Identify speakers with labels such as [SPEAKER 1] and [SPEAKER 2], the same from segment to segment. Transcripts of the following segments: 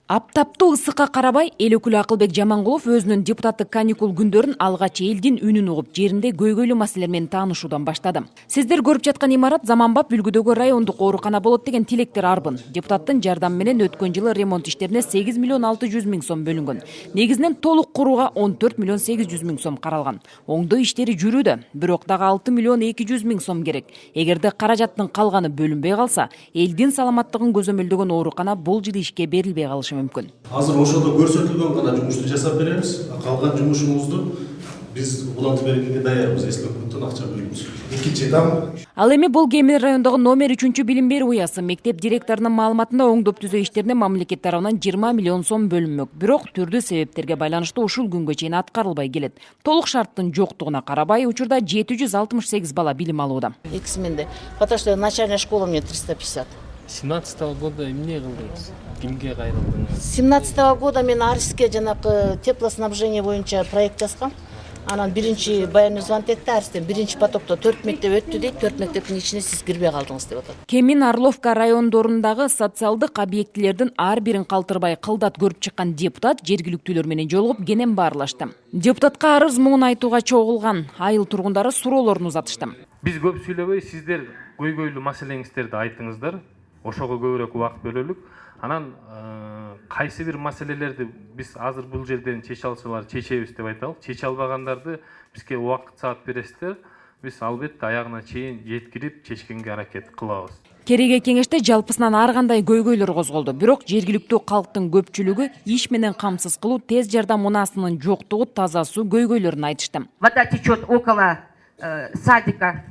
[SPEAKER 1] Аптаптуу ысыкка карабай, эл өкүлү Акылбек Жамангулов өзүнүн депутаттык каникул күндөрүн алгач элдин үнүн угуп, жеринде көйгөйлүү маселелер менен таанышуудан баштады. Сиздер көрүп жаткан имарат заманбап үлгүдөгү райондук оорукана болот деген тилектер арбын. Депутаттын жардамы менен өткөн жылы ремонт иштерине 8 миллион 600 миң сом бөлүнгөн. Негизинен толук курууга 14 миллион 800 миң сом каралган. Оңдоо иштери жүрүүдө, бирок дагы 6 миллион 200 миң сом керек. Эгерде каражаттын калганы бөлүнбөй калса, элдин саламаттыгын көзөмөлдөгөн оорукана бул жылы ишке берилбей калышы мүмкүн.
[SPEAKER 2] Азыр ошодо көрсөтүлгөн гана жумушту жасап беребиз. Калган жумушубузду биз улантып бергенге даярбыз, эслөктөн акча бөлүбүз. Экинчи этап.
[SPEAKER 1] Ал эми бул Кемир райондогу номер 3 билим берүү уясы мектеп директорунун маалыматында оңдоп түзөө иштерине мамлекет тарабынан 20 миллион сом бөлүнмөк. Бирок түрдүү себептерге байланыштуу ушул күнгө чейин аткарылбай келет. Толук шарттын жоктугуна карабай, учурда 768 бала билим алууда.
[SPEAKER 3] 2 сменде, потому что начальная школа мне 350.
[SPEAKER 4] 17 года эмне кылдыңыз? Кимге кайрылдыңыз?
[SPEAKER 3] 17 года мен Ариске жанакы теплоснабжение боюнча проект жазгам. Анан биринчи баян звонок этти Арыстен, биринчи потокто 4 мектеп өттү дейт, 4 мектептин ичине сиз кирбей калдыңыз деп атат.
[SPEAKER 1] Кемин Орловка райондорундагы социалдык объектилердин ар бирин калтырбай кылдат көрүп чыккан депутат жергиликтүүлөр менен жолугуп кенен баарлашты. Депутатка арыз муун айтууга чогулган айыл тургундары суроолорун узатышты.
[SPEAKER 4] Биз көп сүйлөбөй, сиздер көйгөйлүү маселеңиздерди айтыңыздар. Ошого көбүрөөк убакыт бөлөлүк. Анан кайсы бир маселелерди биз азыр бул жерден чече алсалар чечебиз деп айталык. Чече албагандарды бизге убакыт саат бересиздер. Биз албетте аягына чейин жеткирип чечкенге аракет кылабыз.
[SPEAKER 1] Кереге кеңеште жалпысынан ар кандай көйгөйлөр козголду. Бирок жергиликтүү калктын көпчүлүгү иш менен камсыз кылуу, тез жардам мунаасынын жоктугу, таза суу көйгөйлөрүн айтышты.
[SPEAKER 5] Вода течет около садика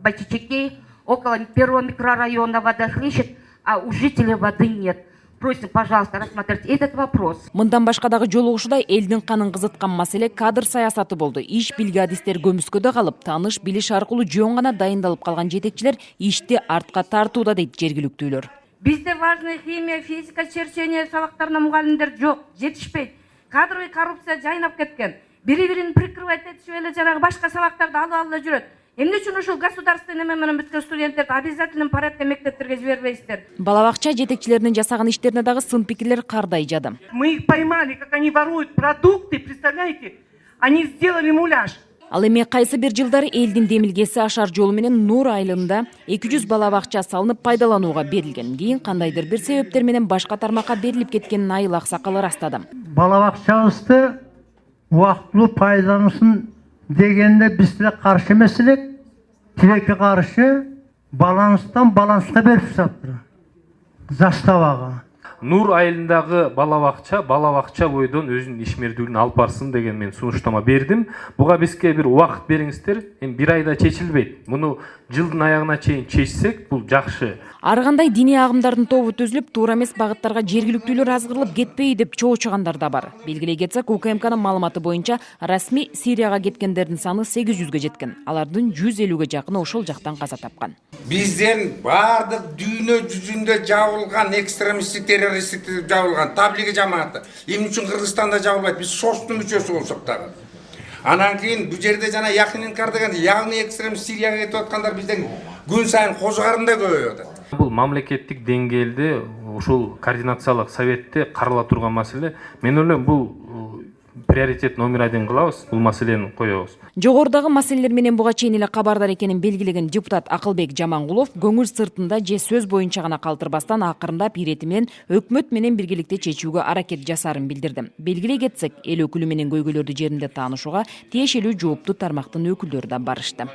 [SPEAKER 5] Батичекей, около первого микрорайона вода хлещет, а у жителей воды нет. Просим, пожалуйста, рассмотреть этот вопрос.
[SPEAKER 1] Мындан башка дагы жолугушудай элдин канын кызыткан маселе кадр саясаты болду. Иш билги адистер көмүскөдө калып, тааныш билиш аркылуу жөн гана дайындалып калган жетекчилер ишти артка тартууда дейт жергиликтүүлөр.
[SPEAKER 5] Бизде важный химия, физика, черчение сабактарына мугалимдер жок, жетишпейт. Кадровый коррупция жайнап кеткен. Бири-бирин прикрывать этишип эле жанагы башка сабактарды алып эле жүрөт. Эмне үчүн ушул государственный эме менен бүткөн студенттерди обязательным порядке мектептерге жибербейсиздер?
[SPEAKER 1] Бала бакча жетекчилеринин жасаган иштерине дагы сын пикирлер кардай жады.
[SPEAKER 6] Мы их поймали, как они воруют продукты, представляете? Они сделали муляж.
[SPEAKER 1] Ал эми кайсы бир жылдары элдин демилгеси ашар жолу менен Нур айылында 200 бала бакча салынып пайдаланууга берилген. Кийин кандайдыр бир себептер менен башка тармакка берилип кеткенин айыл аксакалы ырастады.
[SPEAKER 7] Бала бакчабызды убактылуу пайдалансын дегенде биз деле каршы эмес элек, тилекке каршы баланстан баланска берип саптыр. Заставага.
[SPEAKER 4] Нур айылындагы бала бакча бойдон өзүнүн ишмердүүлүгүн алып барсын деген мен сунуштама бердим. Буга бизге бир убакыт бериңиздер. Эми бир айда чечилбейт. Муну жылдын аягына чейин чечсек, бул жакшы.
[SPEAKER 1] Ар кандай диний агымдардын тобу түзүлүп, туура эмес багыттарга жергиликтүүлөр азгырылып кетпейби деп чоочугандар да бар. Белгилей кетсек, УКМКнын маалыматы боюнча расмий Сирияга кеткендердин саны 800гө жеткен. Алардын 150гө жакыны ошол жактан каза тапкан.
[SPEAKER 8] Бизден бардык дүйнө жүзүндө жабылган экстремисттик, террористтик жабылган таблиги жамааты. Эмне үчүн Кыргызстанда жабылбайт? Биз ШОСТун мүчөсү болсок дагы. Анан кийин бул жерде жана Якынинкар деген яғни экстремист Сирияга кетип аткандар бизден күн сайын козгарында көбөйүп атат.
[SPEAKER 4] Бул мамлекеттик деңгээлде ушул координациялык советте карала турган маселе. Мен ойлойм, бул приоритет номер 1 кылабыз, бул маселени коебуз.
[SPEAKER 1] Жогорудагы маселелер менен буга чейин эле кабардар экенин белгилеген депутат Акылбек Жамангулов көңүл сыртында же сөз боюнча гана калтырбастан акырындап ирети менен өкмөт менен биргеликте чечүүгө аракет жасарын билдирди. Белгилей кетсек, эл өкүлү менен көйгөйлөрдү жеринде таанышууга тиешелүү жооптуу тармактын өкүлдөрү да барышты.